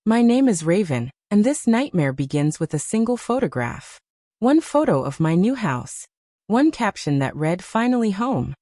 My name is Raven, and this nightmare begins with a single photograph. One photo of my new house. One caption that read, "Finally home."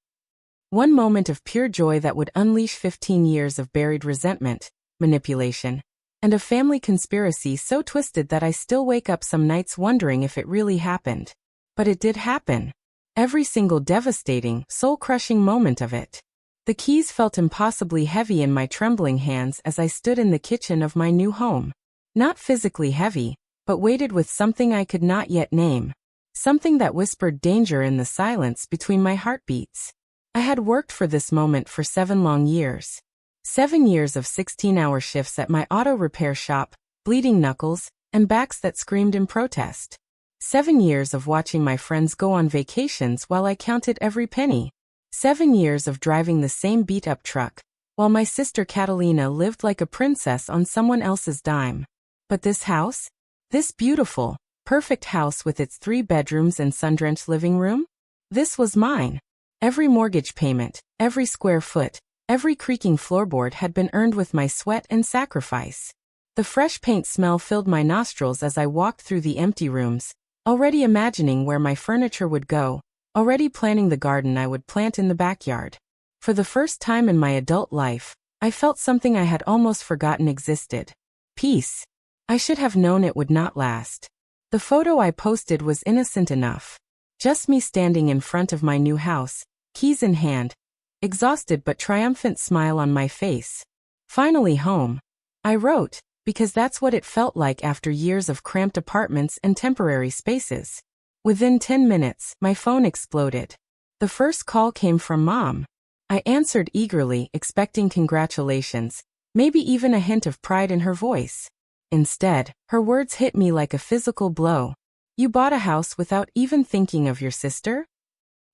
One moment of pure joy that would unleash 15 years of buried resentment, manipulation, and a family conspiracy so twisted that I still wake up some nights wondering if it really happened. But it did happen. Every single devastating, soul-crushing moment of it. The keys felt impossibly heavy in my trembling hands as I stood in the kitchen of my new home. Not physically heavy, but weighted with something I could not yet name. Something that whispered danger in the silence between my heartbeats. I had worked for this moment for 7 long years. 7 years of 16-hour shifts at my auto repair shop, bleeding knuckles, and backs that screamed in protest. 7 years of watching my friends go on vacations while I counted every penny. 7 years of driving the same beat-up truck, while my sister Catalina lived like a princess on someone else's dime. But this house? This beautiful, perfect house with its 3 bedrooms and sun-drenched living room? This was mine. Every mortgage payment, every square foot, every creaking floorboard had been earned with my sweat and sacrifice. The fresh paint smell filled my nostrils as I walked through the empty rooms, already imagining where my furniture would go. Already planning the garden I would plant in the backyard. For the first time in my adult life, I felt something I had almost forgotten existed. Peace. I should have known it would not last. The photo I posted was innocent enough. Just me standing in front of my new house, keys in hand, exhausted but triumphant smile on my face. Finally home. I wrote, because that's what it felt like after years of cramped apartments and temporary spaces. Within 10 minutes, my phone exploded. The first call came from Mom. I answered eagerly, expecting congratulations, maybe even a hint of pride in her voice. Instead, her words hit me like a physical blow. "You bought a house without even thinking of your sister?"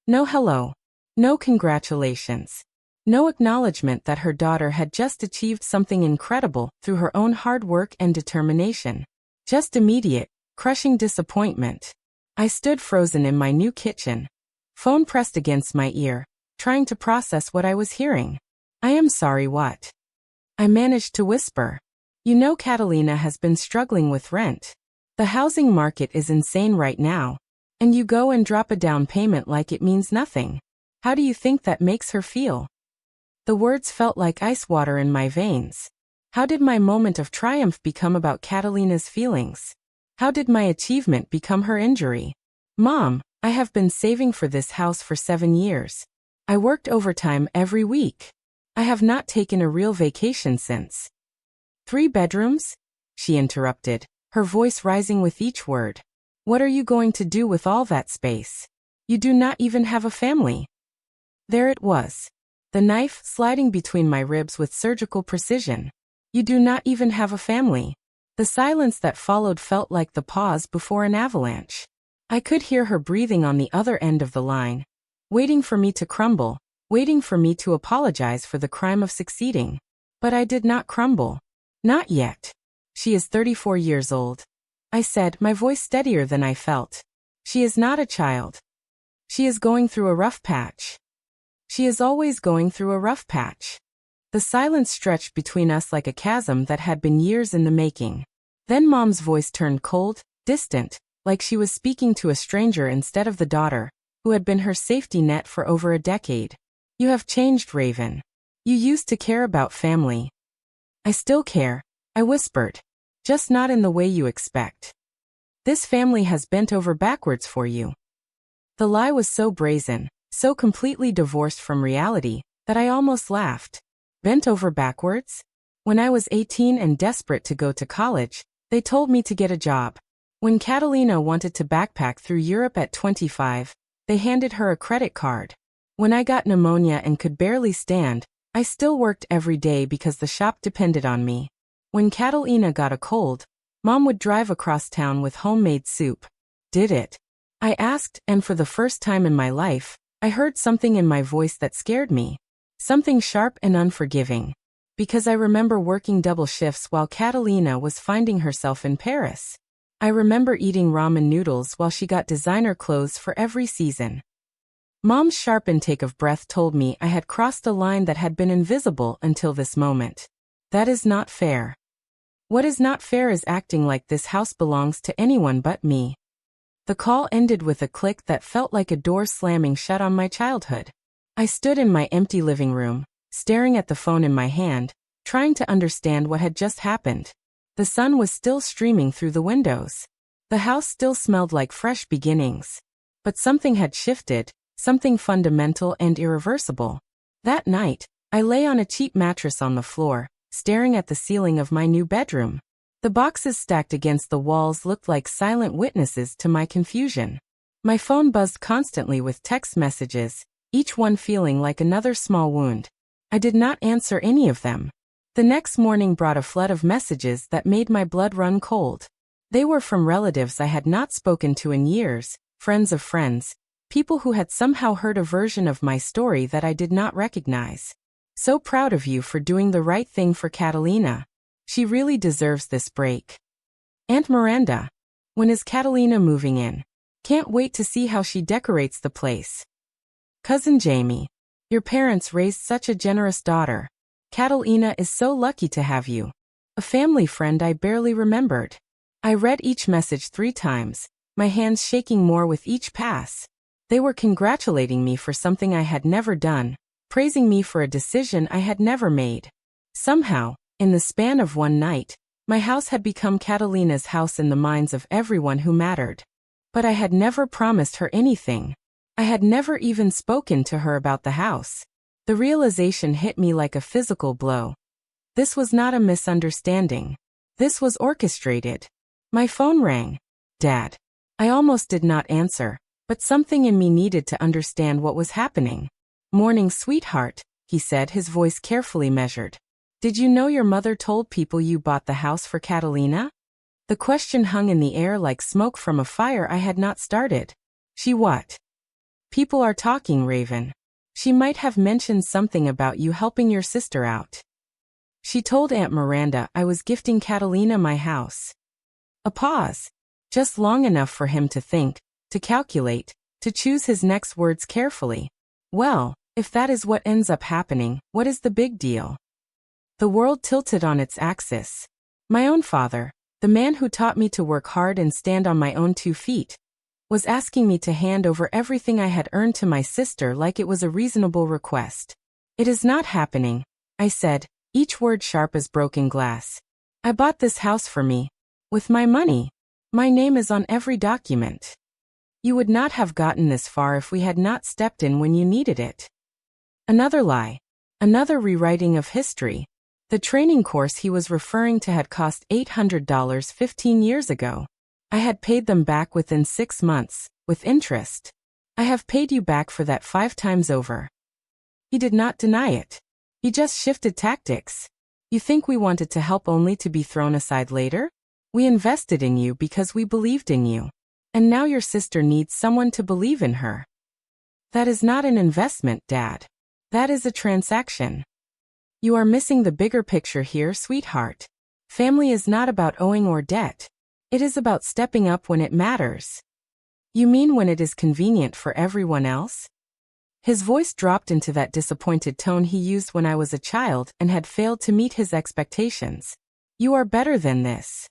No hello. No congratulations. No acknowledgement that her daughter had just achieved something incredible through her own hard work and determination. Just immediate, crushing disappointment. I stood frozen in my new kitchen, phone pressed against my ear, trying to process what I was hearing. "I am sorry, what?" I managed to whisper. "You know Catalina has been struggling with rent. The housing market is insane right now. And you go and drop a down payment like it means nothing. How do you think that makes her feel?" The words felt like ice water in my veins. How did my moment of triumph become about Catalina's feelings? How did my achievement become her injury? "Mom, I have been saving for this house for 7 years. I worked overtime every week. I have not taken a real vacation since." "3 bedrooms?" she interrupted, her voice rising with each word. "What are you going to do with all that space? You do not even have a family." There it was. The knife sliding between my ribs with surgical precision. You do not even have a family. The silence that followed felt like the pause before an avalanche. I could hear her breathing on the other end of the line, waiting for me to crumble, waiting for me to apologize for the crime of succeeding. But I did not crumble. Not yet. "She is 34 years old," I said, my voice steadier than I felt. "She is not a child. She is going through a rough patch. She is always going through a rough patch." The silence stretched between us like a chasm that had been years in the making. Then Mom's voice turned cold, distant, like she was speaking to a stranger instead of the daughter, who had been her safety net for over a decade. "You have changed, Raven. You used to care about family." "I still care," I whispered. "Just not in the way you expect. This family has bent over backwards for you." The lie was so brazen, so completely divorced from reality, that I almost laughed. Bent over backwards? When I was 18 and desperate to go to college, they told me to get a job. When Catalina wanted to backpack through Europe at 25, they handed her a credit card. When I got pneumonia and could barely stand, I still worked every day because the shop depended on me. When Catalina got a cold, Mom would drive across town with homemade soup. Did it? I asked, and for the first time in my life, I heard something in my voice that scared me. Something sharp and unforgiving. Because I remember working double shifts while Catalina was finding herself in Paris. I remember eating ramen noodles while she got designer clothes for every season. Mom's sharp intake of breath told me I had crossed a line that had been invisible until this moment. That is not fair. What is not fair is acting like this house belongs to anyone but me. The call ended with a click that felt like a door slamming shut on my childhood. I stood in my empty living room, staring at the phone in my hand, trying to understand what had just happened. The sun was still streaming through the windows. The house still smelled like fresh beginnings. But something had shifted, something fundamental and irreversible. That night, I lay on a cheap mattress on the floor, staring at the ceiling of my new bedroom. The boxes stacked against the walls looked like silent witnesses to my confusion. My phone buzzed constantly with text messages, each one feeling like another small wound. I did not answer any of them. The next morning brought a flood of messages that made my blood run cold. They were from relatives I had not spoken to in years, friends of friends, people who had somehow heard a version of my story that I did not recognize. So proud of you for doing the right thing for Catalina. She really deserves this break. Aunt Miranda. When is Catalina moving in? Can't wait to see how she decorates the place. Cousin Jamie. Your parents raised such a generous daughter. Catalina is so lucky to have you. A family friend I barely remembered. I read each message 3 times, my hands shaking more with each pass. They were congratulating me for something I had never done, praising me for a decision I had never made. Somehow, in the span of one night, my house had become Catalina's house in the minds of everyone who mattered. But I had never promised her anything. I had never even spoken to her about the house. The realization hit me like a physical blow. This was not a misunderstanding. This was orchestrated. My phone rang. Dad. I almost did not answer, but something in me needed to understand what was happening. Morning, sweetheart, he said, his voice carefully measured. Did you know your mother told people you bought the house for Catalina? The question hung in the air like smoke from a fire I had not started. She what? People are talking, Raven. She might have mentioned something about you helping your sister out. She told Aunt Miranda I was gifting Catalina my house. A pause. Just long enough for him to think, to calculate, to choose his next words carefully. Well, if that is what ends up happening, what is the big deal? The world tilted on its axis. My own father, the man who taught me to work hard and stand on my own 2 feet, was asking me to hand over everything I had earned to my sister like it was a reasonable request. It is not happening, I said, each word sharp as broken glass. I bought this house for me. With my money. My name is on every document. You would not have gotten this far if we had not stepped in when you needed it. Another lie. Another rewriting of history. The training course he was referring to had cost $800 15 years ago. I had paid them back within 6 months, with interest. I have paid you back for that 5 times over. He did not deny it. He just shifted tactics. You think we wanted to help only to be thrown aside later? We invested in you because we believed in you. And now your sister needs someone to believe in her. That is not an investment, Dad. That is a transaction. You are missing the bigger picture here, sweetheart. Family is not about owing or debt. It is about stepping up when it matters. You mean when it is convenient for everyone else? His voice dropped into that disappointed tone he used when I was a child and had failed to meet his expectations. You are better than this.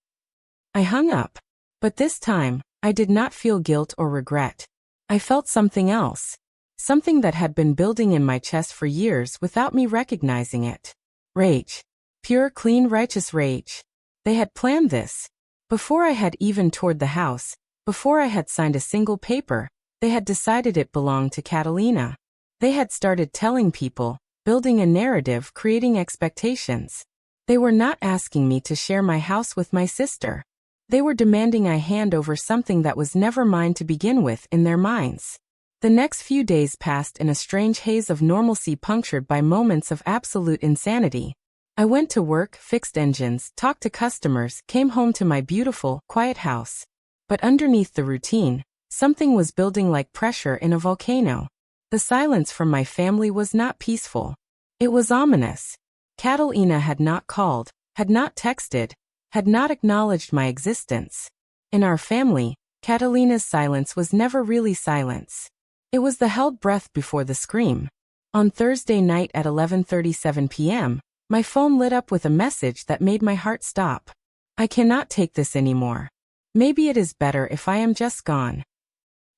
I hung up. But this time, I did not feel guilt or regret. I felt something else. Something that had been building in my chest for years without me recognizing it. Rage. Pure, clean, righteous rage. They had planned this. Before I had even toured the house, before I had signed a single paper, they had decided it belonged to Catalina. They had started telling people, building a narrative, creating expectations. They were not asking me to share my house with my sister. They were demanding I hand over something that was never mine to begin with in their minds. The next few days passed in a strange haze of normalcy punctured by moments of absolute insanity. I went to work, fixed engines, talked to customers, came home to my beautiful, quiet house. But underneath the routine, something was building like pressure in a volcano. The silence from my family was not peaceful. It was ominous. Catalina had not called, had not texted, had not acknowledged my existence. In our family, Catalina's silence was never really silence. It was the held breath before the scream. On Thursday night at 11:37 p.m., my phone lit up with a message that made my heart stop. I cannot take this anymore. Maybe it is better if I am just gone.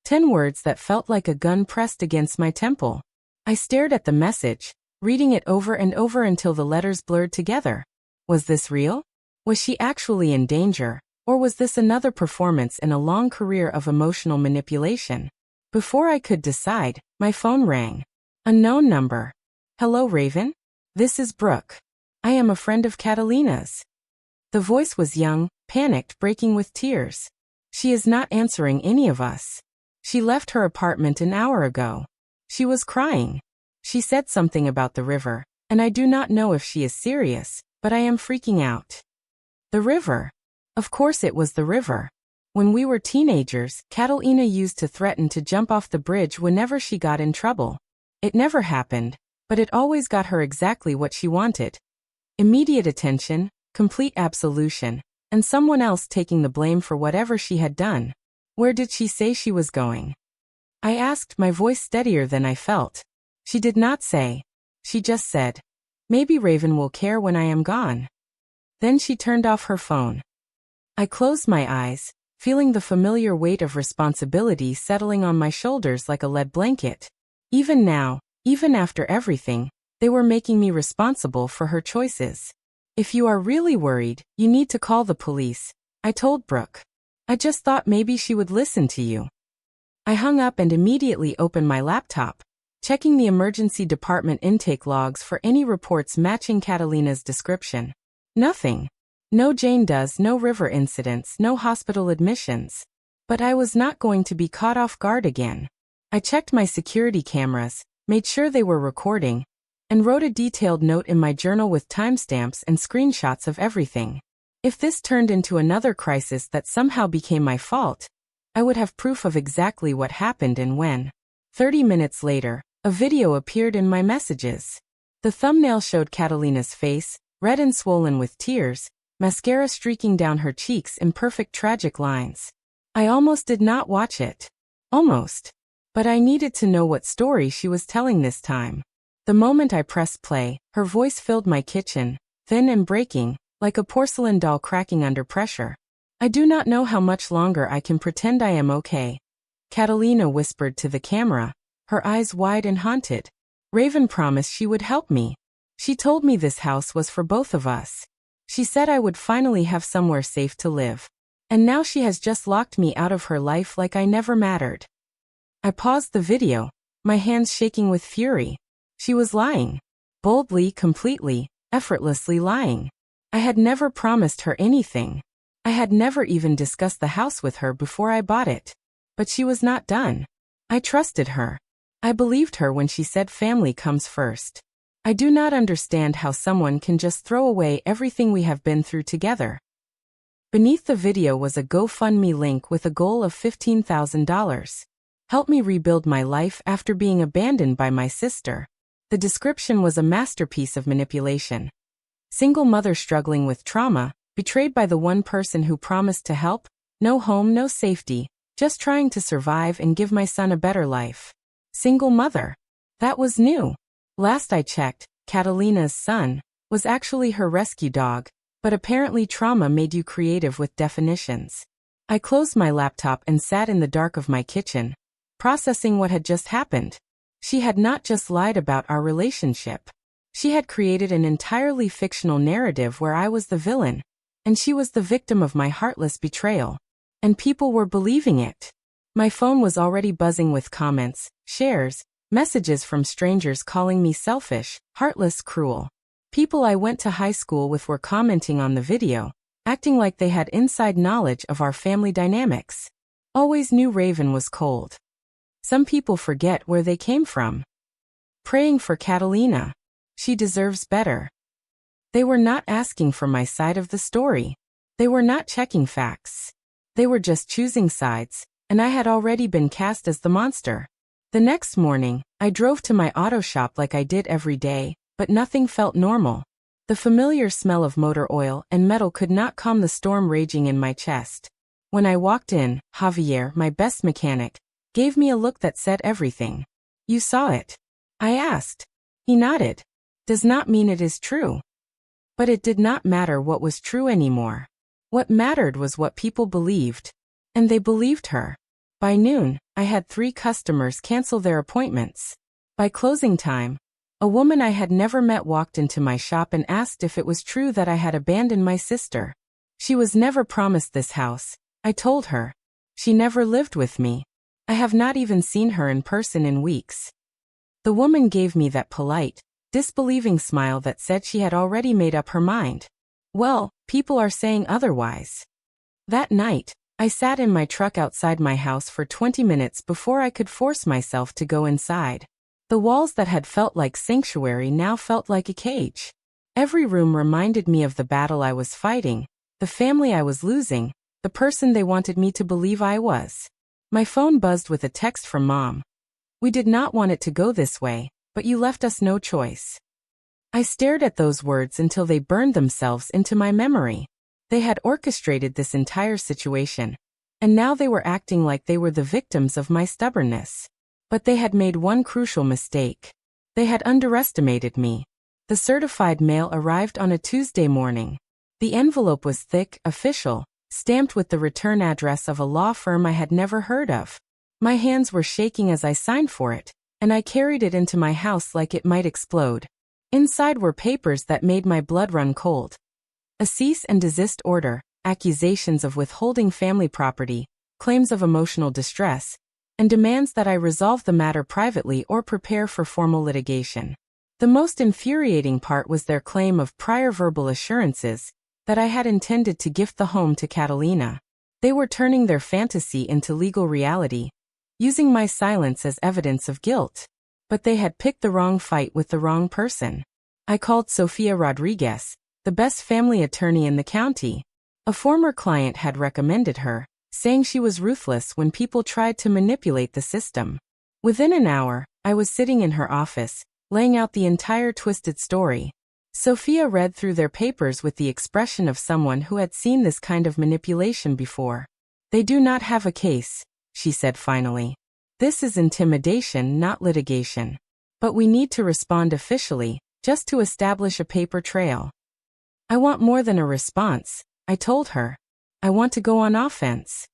10 words that felt like a gun pressed against my temple. I stared at the message, reading it over and over until the letters blurred together. Was this real? Was she actually in danger, or was this another performance in a long career of emotional manipulation? Before I could decide, my phone rang. Unknown number. Hello, Raven? This is Brooke. I am a friend of Catalina's. The voice was young, panicked, breaking with tears. She is not answering any of us. She left her apartment an hour ago. She was crying. She said something about the river, and I do not know if she is serious, but I am freaking out. The river. Of course it was the river. When we were teenagers, Catalina used to threaten to jump off the bridge whenever she got in trouble. It never happened, but it always got her exactly what she wanted. Immediate attention, complete absolution, and someone else taking the blame for whatever she had done. Where did she say she was going? I asked, my voice steadier than I felt. She did not say. She just said, maybe Raven will care when I am gone. Then she turned off her phone. I closed my eyes, feeling the familiar weight of responsibility settling on my shoulders like a lead blanket. Even now, even after everything, they were making me responsible for her choices. If you are really worried, you need to call the police, I told Brooke. I just thought maybe she would listen to you. I hung up and immediately opened my laptop, checking the emergency department intake logs for any reports matching Catalina's description. Nothing. No Jane Does, no river incidents, no hospital admissions. But I was not going to be caught off guard again. I checked my security cameras, made sure they were recording, and wrote a detailed note in my journal with timestamps and screenshots of everything. If this turned into another crisis that somehow became my fault, I would have proof of exactly what happened and when. 30 minutes later, a video appeared in my messages. The thumbnail showed Catalina's face, red and swollen with tears, mascara streaking down her cheeks in perfect tragic lines. I almost did not watch it. Almost. But I needed to know what story she was telling this time. The moment I pressed play, her voice filled my kitchen, thin and breaking, like a porcelain doll cracking under pressure. I do not know how much longer I can pretend I am okay. Catalina whispered to the camera, her eyes wide and haunted. Raven promised she would help me. She told me this house was for both of us. She said I would finally have somewhere safe to live. And now she has just locked me out of her life like I never mattered. I paused the video, my hands shaking with fury. She was lying. Boldly, completely, effortlessly lying. I had never promised her anything. I had never even discussed the house with her before I bought it. But she was not done. I trusted her. I believed her when she said family comes first. I do not understand how someone can just throw away everything we have been through together. Beneath the video was a GoFundMe link with a goal of $15,000. Help me rebuild my life after being abandoned by my sister. The description was a masterpiece of manipulation. Single mother struggling with trauma, betrayed by the one person who promised to help, no home, no safety, just trying to survive and give my son a better life. Single mother. That was new. Last I checked, Catalina's son was actually her rescue dog, but apparently trauma made you creative with definitions. I closed my laptop and sat in the dark of my kitchen, processing what had just happened. She had not just lied about our relationship. She had created an entirely fictional narrative where I was the villain, and she was the victim of my heartless betrayal. And people were believing it. My phone was already buzzing with comments, shares, messages from strangers calling me selfish, heartless, cruel. People I went to high school with were commenting on the video, acting like they had inside knowledge of our family dynamics. Always knew Raven was cold. Some people forget where they came from. Praying for Catalina. She deserves better. They were not asking for my side of the story. They were not checking facts. They were just choosing sides, and I had already been cast as the monster. The next morning, I drove to my auto shop like I did every day, but nothing felt normal. The familiar smell of motor oil and metal could not calm the storm raging in my chest. When I walked in, Javier, my best mechanic, gave me a look that said everything. You saw it? I asked. He nodded. Does not mean it is true. But it did not matter what was true anymore. What mattered was what people believed. And they believed her. By noon, I had 3 customers cancel their appointments. By closing time, a woman I had never met walked into my shop and asked if it was true that I had abandoned my sister. She was never promised this house, I told her. She never lived with me. I have not even seen her in person in weeks. The woman gave me that polite, disbelieving smile that said she had already made up her mind. Well, people are saying otherwise. That night, I sat in my truck outside my house for 20 minutes before I could force myself to go inside. The walls that had felt like sanctuary now felt like a cage. Every room reminded me of the battle I was fighting, the family I was losing, the person they wanted me to believe I was. My phone buzzed with a text from Mom. We did not want it to go this way, but you left us no choice. I stared at those words until they burned themselves into my memory. They had orchestrated this entire situation, and now they were acting like they were the victims of my stubbornness. But they had made one crucial mistake. They had underestimated me. The certified mail arrived on a Tuesday morning. The envelope was thick, official, stamped with the return address of a law firm I had never heard of. My hands were shaking as I signed for it, and I carried it into my house like it might explode. Inside were papers that made my blood run cold. A cease and desist order, accusations of withholding family property, claims of emotional distress, and demands that I resolve the matter privately or prepare for formal litigation. The most infuriating part was their claim of prior verbal assurances that I had intended to gift the home to Catalina. They were turning their fantasy into legal reality, using my silence as evidence of guilt. But they had picked the wrong fight with the wrong person. I called Sofia Rodriguez, the best family attorney in the county. A former client had recommended her, saying she was ruthless when people tried to manipulate the system. Within an hour, I was sitting in her office, laying out the entire twisted story. Sophia read through their papers with the expression of someone who had seen this kind of manipulation before. They do not have a case, she said finally. This is intimidation, not litigation. But we need to respond officially, just to establish a paper trail. I want more than a response, I told her. I want to go on offense.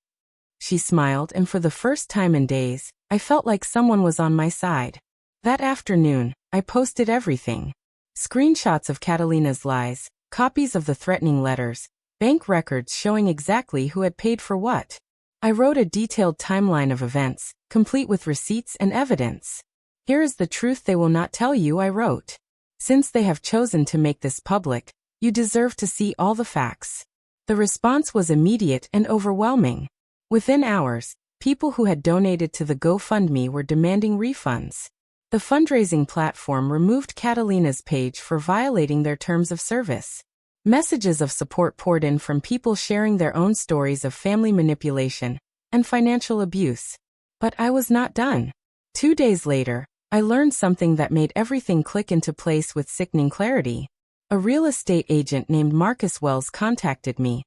She smiled, and for the first time in days, I felt like someone was on my side. That afternoon, I posted everything. Screenshots of Catalina's lies, copies of the threatening letters, bank records showing exactly who had paid for what. I wrote a detailed timeline of events, complete with receipts and evidence. Here is the truth they will not tell you, I wrote. Since they have chosen to make this public, you deserve to see all the facts. The response was immediate and overwhelming. Within hours, people who had donated to the GoFundMe were demanding refunds. The fundraising platform removed Catalina's page for violating their terms of service. Messages of support poured in from people sharing their own stories of family manipulation and financial abuse. But I was not done. 2 days later, I learned something that made everything click into place with sickening clarity. A real estate agent named Marcus Wells contacted me,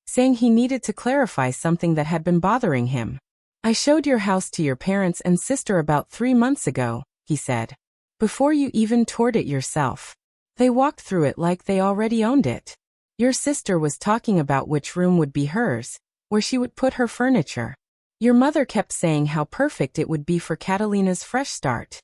saying he needed to clarify something that had been bothering him. I showed your house to your parents and sister about 3 months ago, he said. Before you even toured it yourself. They walked through it like they already owned it. Your sister was talking about which room would be hers, where she would put her furniture. Your mother kept saying how perfect it would be for Catalina's fresh start.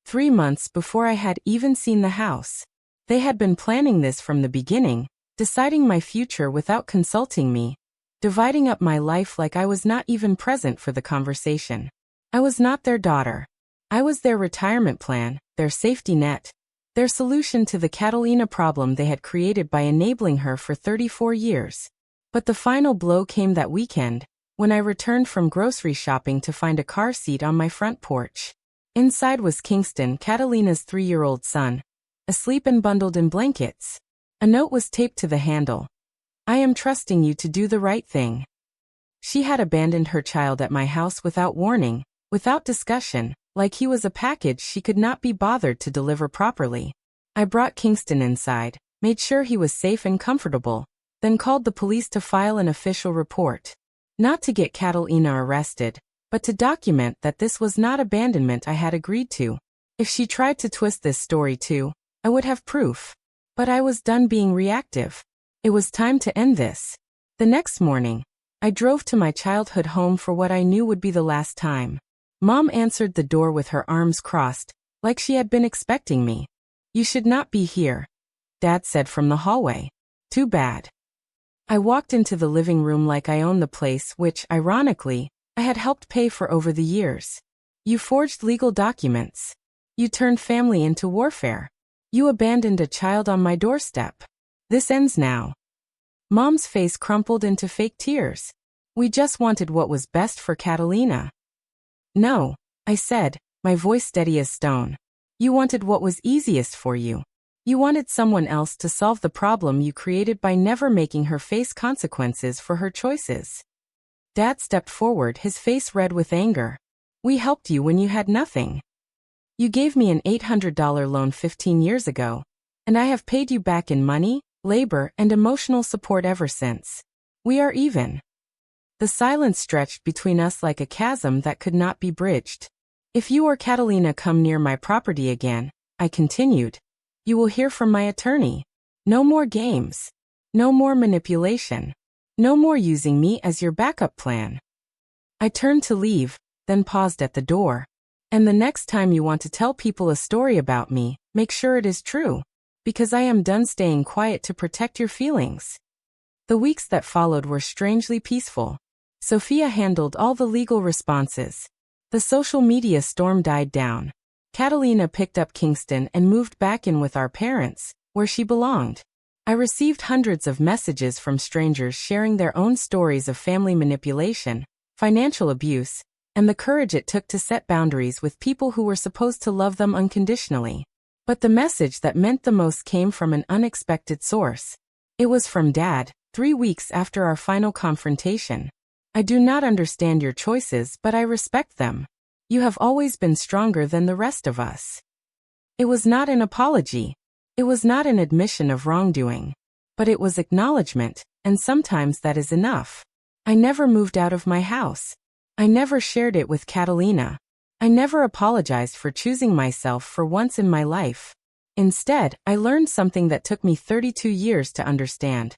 3 months before I had even seen the house. They had been planning this from the beginning, deciding my future without consulting me, dividing up my life like I was not even present for the conversation. I was not their daughter. I was their retirement plan, their safety net, their solution to the Catalina problem they had created by enabling her for 34 years. But the final blow came that weekend, when I returned from grocery shopping to find a car seat on my front porch. Inside was Kingston, Catalina's 3-year-old son, asleep and bundled in blankets. A note was taped to the handle. I am trusting you to do the right thing. She had abandoned her child at my house without warning, without discussion, like he was a package she could not be bothered to deliver properly. I brought Kingston inside, made sure he was safe and comfortable, then called the police to file an official report. Not to get Catalina arrested, but to document that this was not abandonment I had agreed to. If she tried to twist this story too, I would have proof. But I was done being reactive. It was time to end this. The next morning, I drove to my childhood home for what I knew would be the last time. Mom answered the door with her arms crossed, like she had been expecting me. "You should not be here," Dad said from the hallway. "Too bad." I walked into the living room like I owned the place, which, ironically, I had helped pay for over the years. "You forged legal documents. You turned family into warfare. You abandoned a child on my doorstep. This ends now." Mom's face crumpled into fake tears. "We just wanted what was best for Catalina." "No," I said, my voice steady as stone. "You wanted what was easiest for you. You wanted someone else to solve the problem you created by never making her face consequences for her choices." Dad stepped forward, his face red with anger. "We helped you when you had nothing. You gave me an $800 loan 15 years ago, and I have paid you back in money, labor, and emotional support ever since. We are even." The silence stretched between us like a chasm that could not be bridged. "If you or Catalina come near my property again," I continued, "you will hear from my attorney. No more games. No more manipulation. No more using me as your backup plan." I turned to leave, then paused at the door. "And the next time you want to tell people a story about me, make sure it is true. Because I am done staying quiet to protect your feelings." The weeks that followed were strangely peaceful. Sophia handled all the legal responses. The social media storm died down. Catalina picked up Kingston and moved back in with our parents, where she belonged. I received hundreds of messages from strangers sharing their own stories of family manipulation, financial abuse, and the courage it took to set boundaries with people who were supposed to love them unconditionally. But the message that meant the most came from an unexpected source. It was from Dad, 3 weeks after our final confrontation. "I do not understand your choices, but I respect them. You have always been stronger than the rest of us." It was not an apology. It was not an admission of wrongdoing. But it was acknowledgement, and sometimes that is enough. I never moved out of my house. I never shared it with Catalina. I never apologized for choosing myself for once in my life. Instead, I learned something that took me 32 years to understand.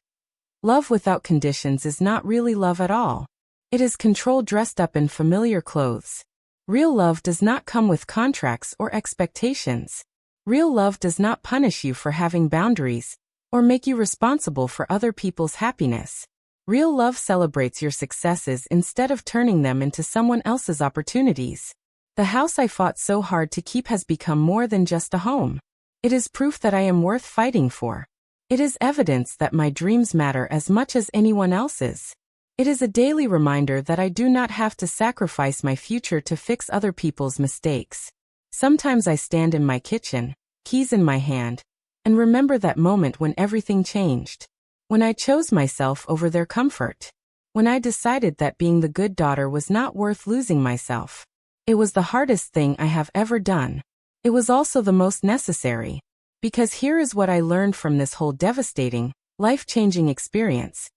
Love without conditions is not really love at all. It is control dressed up in familiar clothes. Real love does not come with contracts or expectations. Real love does not punish you for having boundaries, or make you responsible for other people's happiness. Real love celebrates your successes instead of turning them into someone else's opportunities. The house I fought so hard to keep has become more than just a home. It is proof that I am worth fighting for. It is evidence that my dreams matter as much as anyone else's. It is a daily reminder that I do not have to sacrifice my future to fix other people's mistakes. Sometimes I stand in my kitchen, keys in my hand, and remember that moment when everything changed. When I chose myself over their comfort. When I decided that being the good daughter was not worth losing myself. It was the hardest thing I have ever done. It was also the most necessary. Because here is what I learned from this whole devastating, life-changing experience.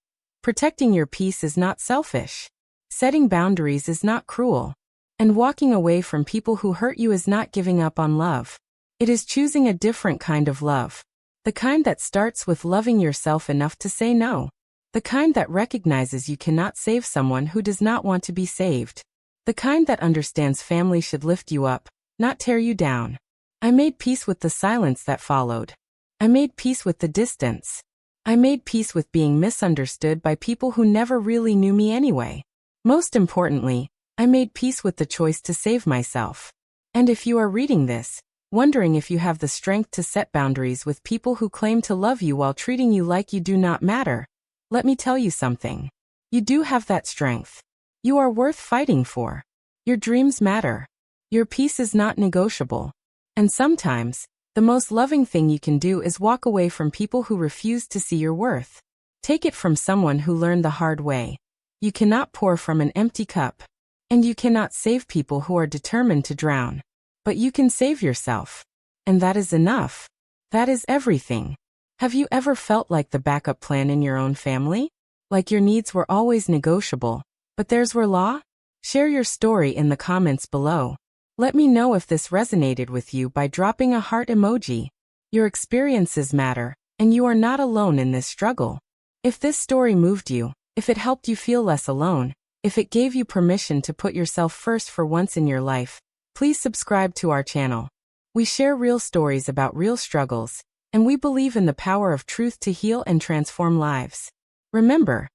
Protecting your peace is not selfish. Setting boundaries is not cruel. And walking away from people who hurt you is not giving up on love. It is choosing a different kind of love. The kind that starts with loving yourself enough to say no. The kind that recognizes you cannot save someone who does not want to be saved. The kind that understands family should lift you up, not tear you down. I made peace with the silence that followed. I made peace with the distance. I made peace with being misunderstood by people who never really knew me anyway. Most importantly, I made peace with the choice to save myself. And if you are reading this, wondering if you have the strength to set boundaries with people who claim to love you while treating you like you do not matter, let me tell you something. You do have that strength. You are worth fighting for. Your dreams matter. Your peace is not negotiable. And sometimes, the most loving thing you can do is walk away from people who refuse to see your worth. Take it from someone who learned the hard way. You cannot pour from an empty cup. And you cannot save people who are determined to drown. But you can save yourself. And that is enough. That is everything. Have you ever felt like the backup plan in your own family? Like your needs were always negotiable, but theirs were law? Share your story in the comments below. Let me know if this resonated with you by dropping a heart emoji. Your experiences matter, and you are not alone in this struggle. If this story moved you, if it helped you feel less alone, if it gave you permission to put yourself first for once in your life, please subscribe to our channel. We share real stories about real struggles, and we believe in the power of truth to heal and transform lives. Remember,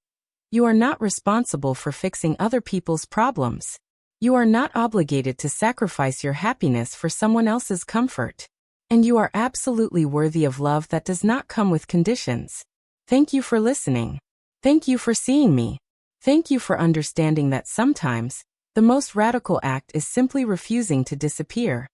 you are not responsible for fixing other people's problems. You are not obligated to sacrifice your happiness for someone else's comfort. And you are absolutely worthy of love that does not come with conditions. Thank you for listening. Thank you for seeing me. Thank you for understanding that sometimes, the most radical act is simply refusing to disappear.